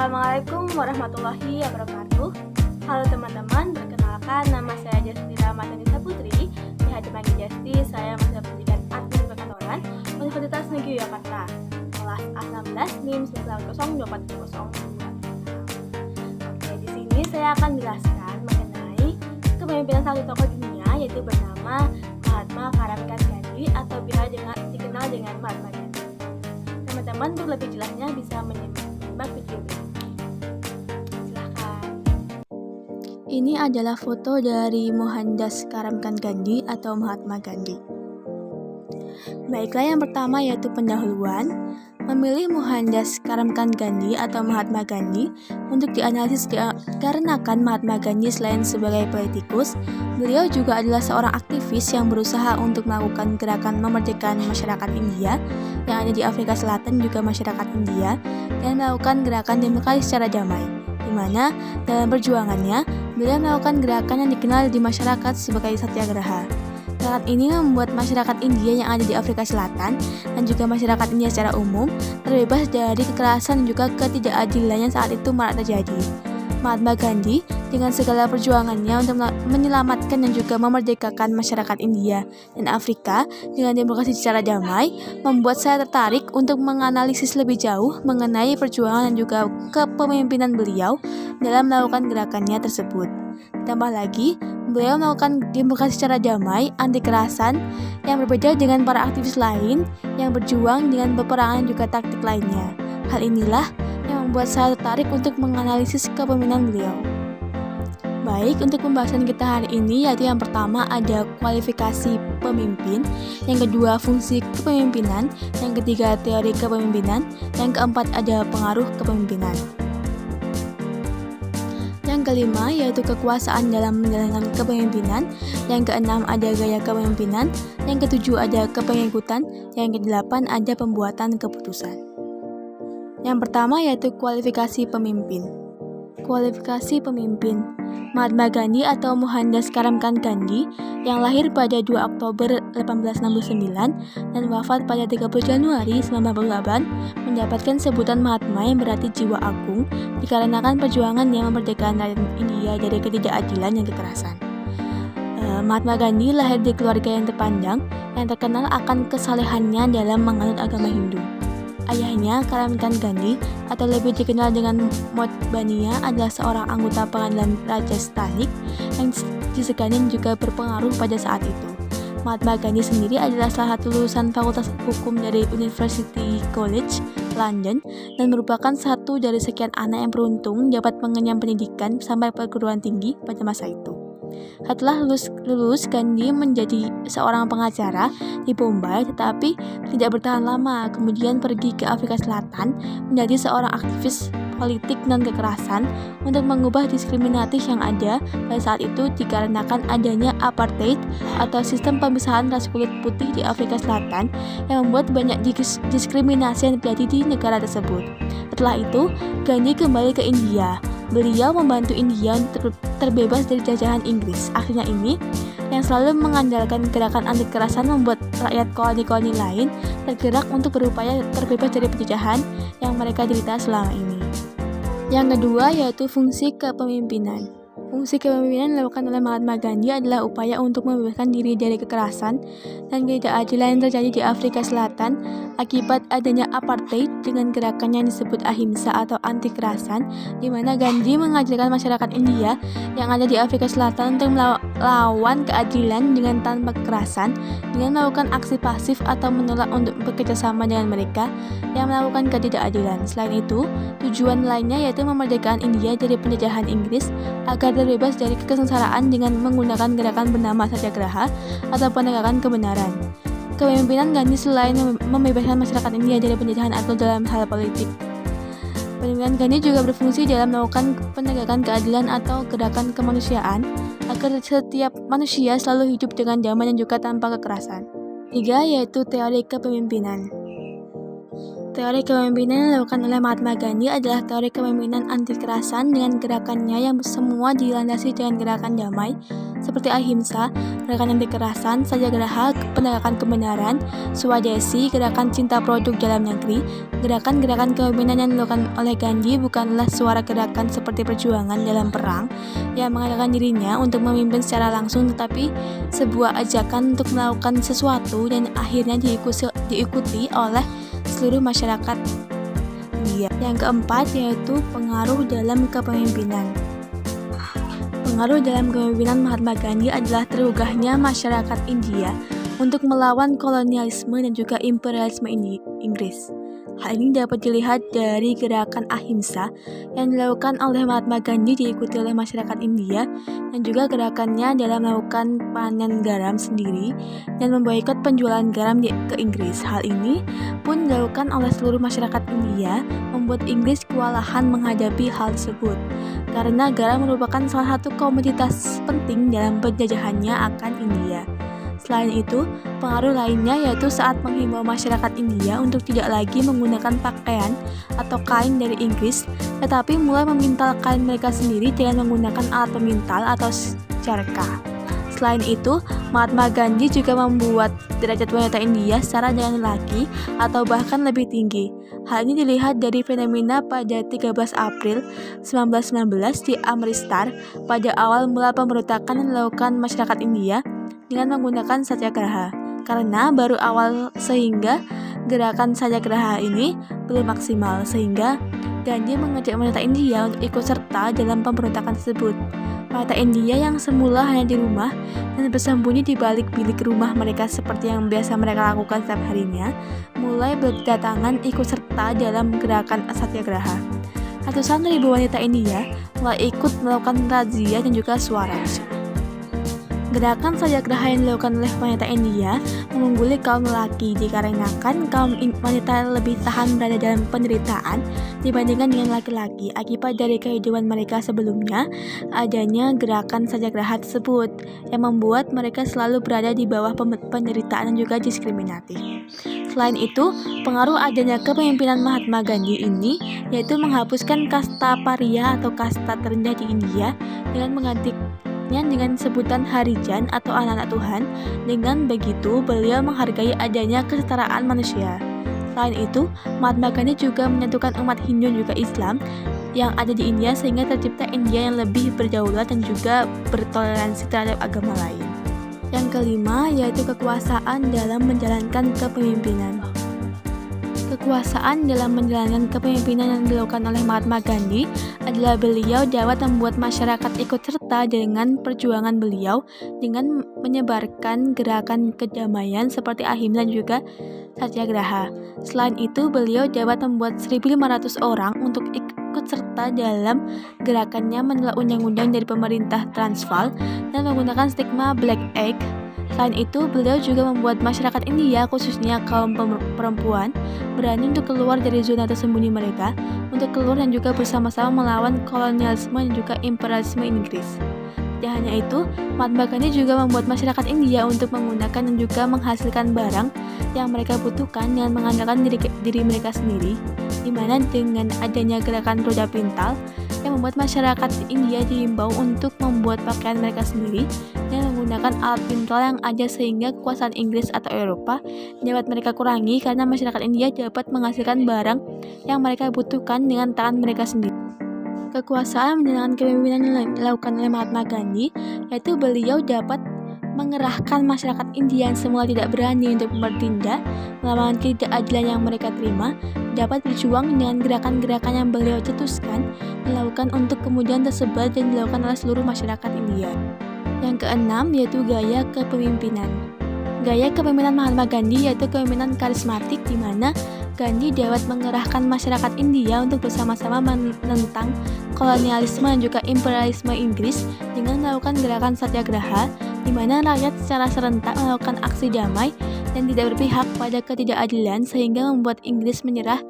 Assalamualaikum warahmatullahi wabarakatuh. Halo teman-teman, perkenalkan nama saya Justira Martinisa Putri. Di Manggil Justi, saya mahasiswa pendidikan Admin Perkantoran Universitas Negeri Yogyakarta, kelas A16 NIM 9024002. Oke, di sini saya akan menjelaskan mengenai kepemimpinan satu tokoh dunia, yaitu bernama Mahatma Karamchand Gandhi atau biasa dikenal dengan Mahatma Gandhi. Teman-teman untuk lebih jelasnya bisa menyimak video ini. Silahkan. Ini adalah foto dari Mohandas Karamchand Gandhi atau Mahatma Gandhi. Baiklah, yang pertama yaitu pendahuluan. Memilih Mohandas Karamchand Gandhi atau Mahatma Gandhi untuk dianalisis dikarenakan Mahatma Gandhi selain sebagai politikus, beliau juga adalah seorang aktivis yang berusaha untuk melakukan gerakan memerdekakan masyarakat India yang ada di Afrika Selatan, juga masyarakat India, dan melakukan gerakan demokrasi secara damai, di mana dalam perjuangannya beliau melakukan gerakan yang dikenal di masyarakat sebagai Satyagraha. Gerakan ini membuat masyarakat India yang ada di Afrika Selatan dan juga masyarakat India secara umum terbebas dari kekerasan dan juga ketidakadilan yang saat itu marak terjadi. Mahatma Gandhi dengan segala perjuangannya untuk menyelamatkan dan juga memerdekakan masyarakat India dan Afrika dengan demokrasi secara damai membuat saya tertarik untuk menganalisis lebih jauh mengenai perjuangan dan juga kepemimpinan beliau dalam melakukan gerakannya tersebut. Ditambah lagi, beliau melakukan demokrasi secara damai, anti kekerasan yang berbeda dengan para aktivis lain yang berjuang dengan peperangan dan juga taktik lainnya. Hal inilah yang membuat saya tertarik untuk menganalisis kepemimpinan beliau. Baik, untuk pembahasan kita hari ini yaitu yang pertama ada kualifikasi pemimpin, yang kedua fungsi kepemimpinan, yang ketiga teori kepemimpinan, yang keempat ada pengaruh kepemimpinan. Yang kelima yaitu kekuasaan dalam menjalankan kepemimpinan, yang keenam ada gaya kepemimpinan, yang ketujuh ada kepengikutan, yang kedelapan ada pembuatan keputusan. Yang pertama yaitu kualifikasi pemimpin. Kualifikasi pemimpin. Mahatma Gandhi atau Mohandas Karamchand Gandhi yang lahir pada 2 Oktober 1869 dan wafat pada 30 Januari 1948 mendapatkan sebutan Mahatma yang berarti jiwa agung dikarenakan perjuangan yang memerdekakan rakyat India dari ketidakadilan dan kekerasan. Mahatma Gandhi lahir di keluarga yang terpandang yang terkenal akan kesalehannya dalam menganut agama Hindu. Ayahnya, Karamchand Gandhi, atau lebih dikenal dengan Motbania, adalah seorang anggota pengadilan Rajasthani yang disegani juga berpengaruh pada saat itu. Mahatma Gandhi sendiri adalah salah satu lulusan Fakultas Hukum dari University College London dan merupakan satu dari sekian anak yang beruntung dapat mengenyam pendidikan sampai perguruan tinggi pada masa itu. Setelah lulus, Gandhi menjadi seorang pengacara di Bombay tetapi tidak bertahan lama, kemudian pergi ke Afrika Selatan menjadi seorang aktivis politik non kekerasan untuk mengubah diskriminatif yang ada pada saat itu dikarenakan adanya apartheid atau sistem pemisahan ras kulit putih di Afrika Selatan yang membuat banyak diskriminasi yang terjadi di negara tersebut. Setelah itu, Gandhi kembali ke India. Beliau membantu India untuk terbebas dari jajahan Inggris. Akhirnya ini, yang selalu mengandalkan gerakan anti kekerasan membuat rakyat koloni-koloni lain tergerak untuk berupaya terbebas dari penjajahan yang mereka derita selama ini. Yang kedua yaitu fungsi kepemimpinan. Fungsi kepemimpinan dilakukan oleh Mahatma Gandhi adalah upaya untuk membebaskan diri dari kekerasan dan ketidakadilan yang terjadi di Afrika Selatan akibat adanya apartheid dengan gerakan yang disebut ahimsa atau anti kekerasan, di mana Gandhi mengajarkan masyarakat India yang ada di Afrika Selatan untuk melawan keadilan dengan tanpa kekerasan dengan melakukan aksi pasif atau menolak untuk bekerjasama dengan mereka yang melakukan ketidakadilan. Selain itu, tujuan lainnya yaitu memerdekakan India dari penjajahan Inggris agar terbebas dari kesengsaraan dengan menggunakan gerakan bernama Satyagraha atau penegakan kebenaran. Kepemimpinan Gandhi selain membebaskan masyarakat India dari penjajahan atau dalam hal politik. Kepemimpinan Gandhi juga berfungsi dalam melakukan penegakan keadilan atau gerakan kemanusiaan agar setiap manusia selalu hidup dengan damai dan juga tanpa kekerasan. 3 yaitu teori kepemimpinan. Teori kepemimpinan yang dilakukan oleh Mahatma Gandhi adalah teori kepemimpinan anti kekerasan dengan gerakannya yang semua dilandasi dengan gerakan damai seperti ahimsa, gerakan anti kekerasan, satyagraha, penegakan kebenaran, Swadesi, gerakan cinta produk dalam negeri. Gerakan-gerakan kepemimpinan yang dilakukan oleh Gandhi bukanlah suara gerakan seperti perjuangan dalam perang yang mengadakan dirinya untuk memimpin secara langsung, tetapi sebuah ajakan untuk melakukan sesuatu dan akhirnya diikuti oleh seluruh masyarakat India. Yang keempat yaitu pengaruh dalam kepemimpinan. Pengaruh dalam kepemimpinan Mahatma Gandhi adalah tergugahnya masyarakat India untuk melawan kolonialisme dan juga imperialisme Inggris. Hal ini dapat dilihat dari gerakan ahimsa yang dilakukan oleh Mahatma Gandhi diikuti oleh masyarakat India, dan juga gerakannya dalam melakukan panen garam sendiri dan memboikot penjualan garam ke Inggris. Hal ini pun dilakukan oleh seluruh masyarakat India, membuat Inggris kewalahan menghadapi hal tersebut karena garam merupakan salah satu komoditas penting dalam penjajahannya akan India. Selain itu, pengaruh lainnya yaitu saat menghimbau masyarakat India untuk tidak lagi menggunakan pakaian atau kain dari Inggris, tetapi mulai memintal kain mereka sendiri dengan menggunakan alat pemintal atau charkha. Selain itu, Mahatma Gandhi juga membuat derajat wanita India setara dengan lelaki atau bahkan lebih tinggi. Hal ini dilihat dari fenomena pada 13 April 1919 di Amritsar pada awal mula pemberontakan yang dilakukan masyarakat India dengan menggunakan satyagraha. Karena baru awal sehingga gerakan satyagraha ini belum maksimal, sehingga Gandhi mengajak wanita India untuk ikut serta dalam pemberontakan tersebut. Wanita India yang semula hanya di rumah dan bersembunyi di balik bilik rumah mereka seperti yang biasa mereka lakukan setiap harinya, mulai berdatangan ikut serta dalam gerakan satyagraha. Ratusan ribu wanita India mulai ikut melakukan razia dan juga swaraj. Gerakan satyagraha yang dilakukan oleh wanita India mengungguli kaum lelaki dikarenakan kaum wanita lebih tahan berada dalam penderitaan dibandingkan dengan laki-laki akibat dari kehidupan mereka sebelumnya. Adanya gerakan satyagraha tersebut yang membuat mereka selalu berada di bawah penderitaan dan juga diskriminatif. Selain itu, pengaruh adanya kepemimpinan Mahatma Gandhi ini yaitu menghapuskan kasta paria atau kasta terendah di India dengan menggantinya dengan sebutan Harijan atau anak-anak Tuhan. Dengan begitu, beliau menghargai adanya kesetaraan manusia. Selain itu, Mahatma Gandhi juga menyatukan umat Hindu dan juga Islam yang ada di India sehingga tercipta India yang lebih berdaulat dan juga bertoleransi terhadap agama lain. Yang kelima yaitu kekuasaan dalam menjalankan kepemimpinan. Kekuasaan dalam menjalankan kepemimpinan yang dilakukan oleh Mahatma Gandhi adalah beliau dapat membuat masyarakat ikut serta dengan perjuangan beliau dengan menyebarkan gerakan kedamaian seperti ahimsa dan juga satyagraha. Selain itu, beliau dapat membuat 1.500 orang untuk ikut serta dalam gerakannya menolak undang-undang dari pemerintah Transvaal dan menggunakan stigma Black Egg. Selain itu, beliau juga membuat masyarakat India, khususnya kaum perempuan, berani untuk keluar dari zona tersembunyi mereka, untuk keluar dan juga bersama-sama melawan kolonialisme dan juga imperialisme Inggris. Tidak hanya itu, Mahatma Gandhi juga membuat masyarakat India untuk menggunakan dan juga menghasilkan barang yang mereka butuhkan dengan mengandalkan diri mereka sendiri, di mana dengan adanya gerakan roda pintal yang membuat masyarakat India diimbau untuk membuat pakaian mereka sendiri dan menggunakan alat pintal yang ada sehingga kekuasaan Inggris atau Eropa dapat mereka kurangi karena masyarakat India dapat menghasilkan barang yang mereka butuhkan dengan tangan mereka sendiri. Kekuasaan menjalankan kepemimpinan yang dilakukan oleh Mahatma Gandhi yaitu beliau dapat mengerahkan masyarakat India yang semula tidak berani untuk bertindak melawan ketidakadilan yang mereka terima, dapat berjuang dengan gerakan-gerakan yang beliau cetuskan, dilakukan untuk kemudian tersebar dan dilakukan oleh seluruh masyarakat India. Yang keenam yaitu gaya kepemimpinan. Gaya kepemimpinan Mahatma Gandhi yaitu kepemimpinan karismatik di mana Gandhi dapat mengerahkan masyarakat India untuk bersama-sama menentang kolonialisme dan juga imperialisme Inggris dengan melakukan gerakan satyagraha di mana rakyat secara serentak melakukan aksi damai dan tidak berpihak pada ketidakadilan sehingga membuat Inggris menyerah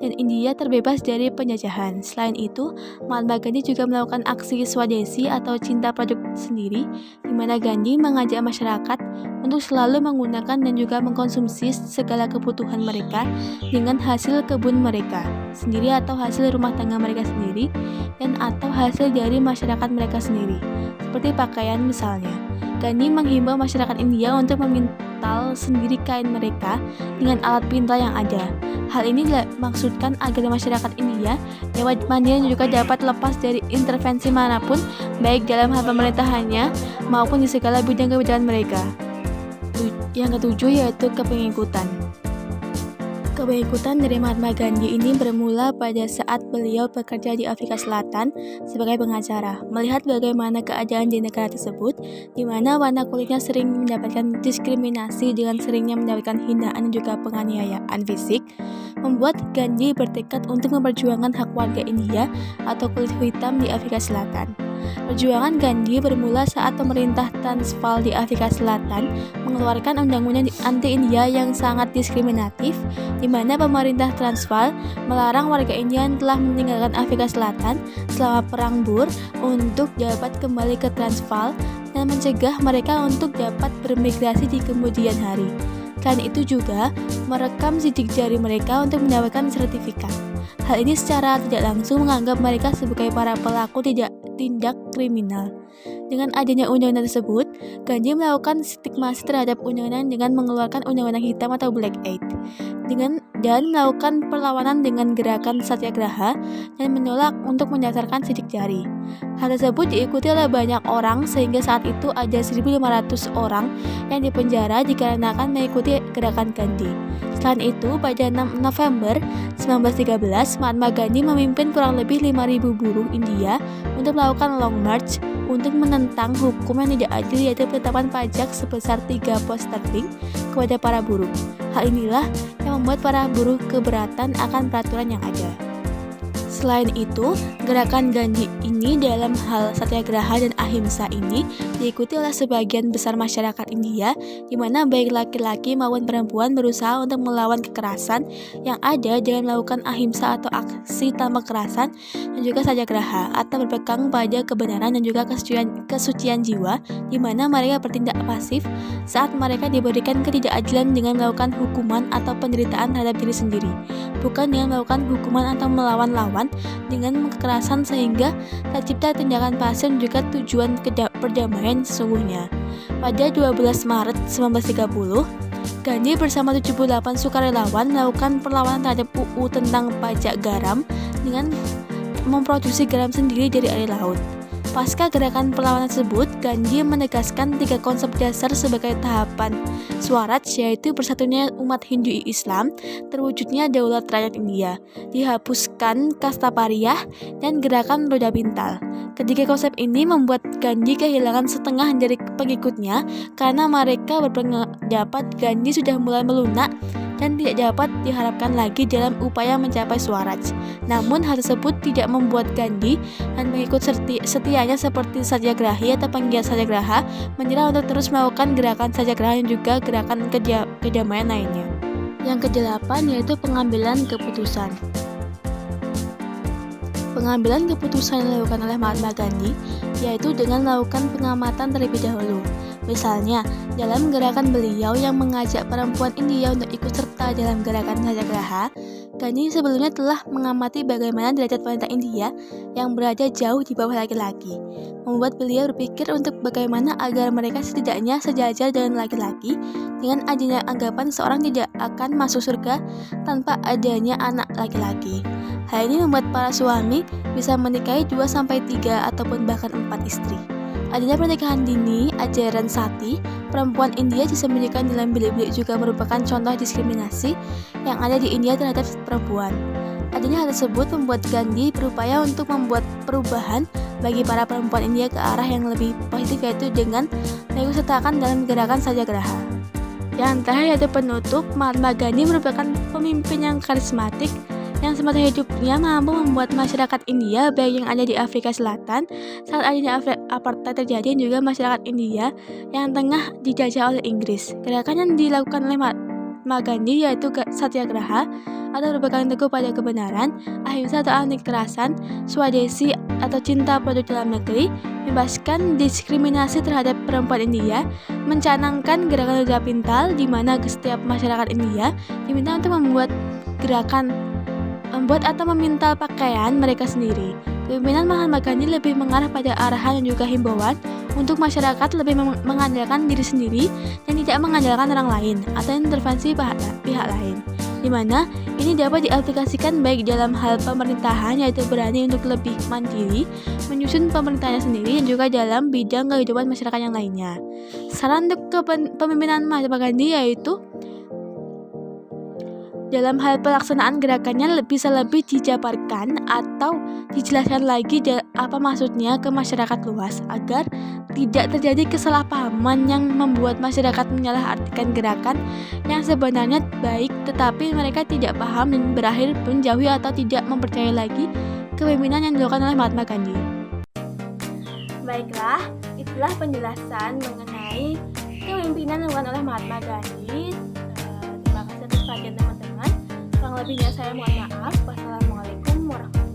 dan India terbebas dari penjajahan. Selain itu, Mahatma Gandhi juga melakukan aksi Swadesi atau cinta produk sendiri di mana Gandhi mengajak masyarakat untuk selalu menggunakan dan juga mengkonsumsi segala kebutuhan mereka dengan hasil kebun mereka sendiri atau hasil rumah tangga mereka sendiri dan atau hasil dari masyarakat mereka sendiri, seperti pakaian misalnya. Gandhi menghimbau masyarakat India untuk memintal sendiri kain mereka dengan alat pintal yang ada. Hal ini dimaksudkan agar masyarakat India lewat mandiri juga dapat lepas dari intervensi manapun, baik dalam hal pemerintahannya maupun di segala bidang kebijakan mereka. Yang ketujuh yaitu kepengikutan. Kepengikutan dari Mahatma Gandhi ini bermula pada saat beliau bekerja di Afrika Selatan sebagai pengacara. Melihat bagaimana keadaan di negara tersebut, di mana warna kulitnya sering mendapatkan diskriminasi dengan seringnya mendapatkan hinaan dan juga penganiayaan fisik, membuat Gandhi bertekad untuk memperjuangkan hak warga India atau kulit hitam di Afrika Selatan. Perjuangan Gandhi bermula saat pemerintah Transvaal di Afrika Selatan mengeluarkan undang-undang anti-India yang sangat diskriminatif, di mana pemerintah Transvaal melarang warga India yang telah meninggalkan Afrika Selatan selama Perang Boer untuk dapat kembali ke Transvaal dan mencegah mereka untuk dapat bermigrasi di kemudian hari. Selain itu juga merekam sidik jari mereka untuk mendapatkan sertifikat. Hal ini secara tidak langsung menganggap mereka sebagai para pelaku tindak kriminal. Dengan adanya undang-undang tersebut, Gandhi melakukan stigmatisasi terhadap undang-undang dengan mengeluarkan undang-undang hitam atau Black Act, dan melakukan perlawanan dengan gerakan Satyagraha dan menolak untuk mendaftarkan sidik jari. Hal tersebut diikuti oleh banyak orang sehingga saat itu ada 1.500 orang yang dipenjara dikarenakan mengikuti gerakan Gandhi. Selain itu, pada 6 November 1913, Mahatma Gandhi memimpin kurang lebih 5.000 buruh India untuk melakukan Long March untuk menentang hukum yang tidak adil, yaitu penetapan pajak sebesar 3 pound sterling kepada para buruh. Hal inilah yang membuat para buruh keberatan akan peraturan yang ada. Selain itu, gerakan Gandhi ini dalam hal satyagraha dan ahimsa ini diikuti oleh sebagian besar masyarakat India, di mana baik laki-laki maupun perempuan berusaha untuk melawan kekerasan yang ada dengan melakukan ahimsa atau aksi tanpa kekerasan, dan juga satyagraha atau berpegang pada kebenaran dan juga kesucian jiwa, di mana mereka bertindak pasif saat mereka diberikan ketidakadilan dengan melakukan hukuman atau penderitaan terhadap diri sendiri, bukan dengan melakukan hukuman atau melawan-lawan dengan kekerasan sehingga tercipta tindakan pasif dan juga tujuan perdamaian sesungguhnya. Pada 12 Maret 1930, Gandhi bersama 78 sukarelawan melakukan perlawanan terhadap UU tentang pajak garam dengan memproduksi garam sendiri dari air laut. Pasca gerakan perlawanan tersebut, Gandhi menegaskan 3 konsep dasar sebagai tahapan Swaraj, yaitu bersatunya umat Hindu Islam, terwujudnya daulat rakyat India, dihapuskan kasta pariah, dan gerakan roda pintal. Ketiga konsep ini membuat Gandhi kehilangan setengah dari pengikutnya karena mereka berpendapat Gandhi sudah mulai melunak dan tidak dapat diharapkan lagi dalam upaya mencapai Swaraj. Namun hal tersebut tidak membuat Gandhi dan pengikut setianya seperti Satyagrahi atau penggiat Satyagraha menyerah untuk terus melakukan gerakan Satyagraha dan juga gerakan kedamaian lainnya. Yang ke-8 yaitu pengambilan keputusan. Pengambilan keputusan yang dilakukan oleh Mahatma Gandhi yaitu dengan melakukan pengamatan terlebih dahulu. Misalnya, dalam gerakan beliau yang mengajak perempuan India untuk ikut serta dalam gerakan Satyagraha, Gandhi sebelumnya telah mengamati bagaimana derajat wanita India yang berada jauh di bawah laki-laki, membuat beliau berpikir untuk bagaimana agar mereka setidaknya sejajar dengan laki-laki dengan adanya anggapan seorang tidak akan masuk surga tanpa adanya anak laki-laki. Hal ini membuat para suami bisa menikahi 2-3 ataupun bahkan 4 istri. Adanya pernikahan dini, ajaran sati, perempuan India disembunyikan dalam bilik-bilik juga merupakan contoh diskriminasi yang ada di India terhadap perempuan. Adanya hal tersebut membuat Gandhi berupaya untuk membuat perubahan bagi para perempuan India ke arah yang lebih positif, yaitu dengan mengikut sertakan dalam gerakan Satyagraha. Yang terakhir yaitu penutup, Mahatma Gandhi merupakan pemimpin yang karismatik yang semasa hidupnya mampu membuat masyarakat India baik yang ada di Afrika Selatan saat adanya apartheid terjadi dan juga masyarakat India yang tengah dijajah oleh Inggris. Gerakan yang dilakukan oleh Mahatma Gandhi yaitu Satyagraha atau berpegang teguh pada kebenaran, ahimsa atau anti kekerasan, swadesi atau cinta produk dalam negeri, membebaskan diskriminasi terhadap perempuan India, mencanangkan gerakan roda pintal di mana setiap masyarakat India diminta untuk membuat atau memintal pakaian mereka sendiri, Kepemimpinan Mahatma Gandhi lebih mengarah pada arahan dan juga himbauan untuk masyarakat lebih mengandalkan diri sendiri dan tidak mengandalkan orang lain atau intervensi pihak lain, di mana ini dapat diaplikasikan baik dalam hal pemerintahan, yaitu berani untuk lebih mandiri, menyusun pemerintahannya sendiri, dan juga dalam bidang kehidupan masyarakat yang lainnya. Saran untuk kepemimpinan Mahatma Gandhi yaitu dalam hal pelaksanaan gerakannya bisa lebih dijabarkan atau dijelaskan lagi apa maksudnya ke masyarakat luas agar tidak terjadi kesalahpahaman yang membuat masyarakat menyalahartikan gerakan yang sebenarnya baik tetapi mereka tidak paham dan berakhir menjauhi atau tidak mempercayai lagi kepemimpinan yang dilakukan oleh Mahatma Gandhi. Baiklah, itulah penjelasan mengenai kepemimpinan yang dilakukan oleh Mahatma Gandhi. Terima kasih atas perhatian teman-teman. Kurang lebihnya saya mohon maaf. Wassalamualaikum warahmatullahi wabarakatuh.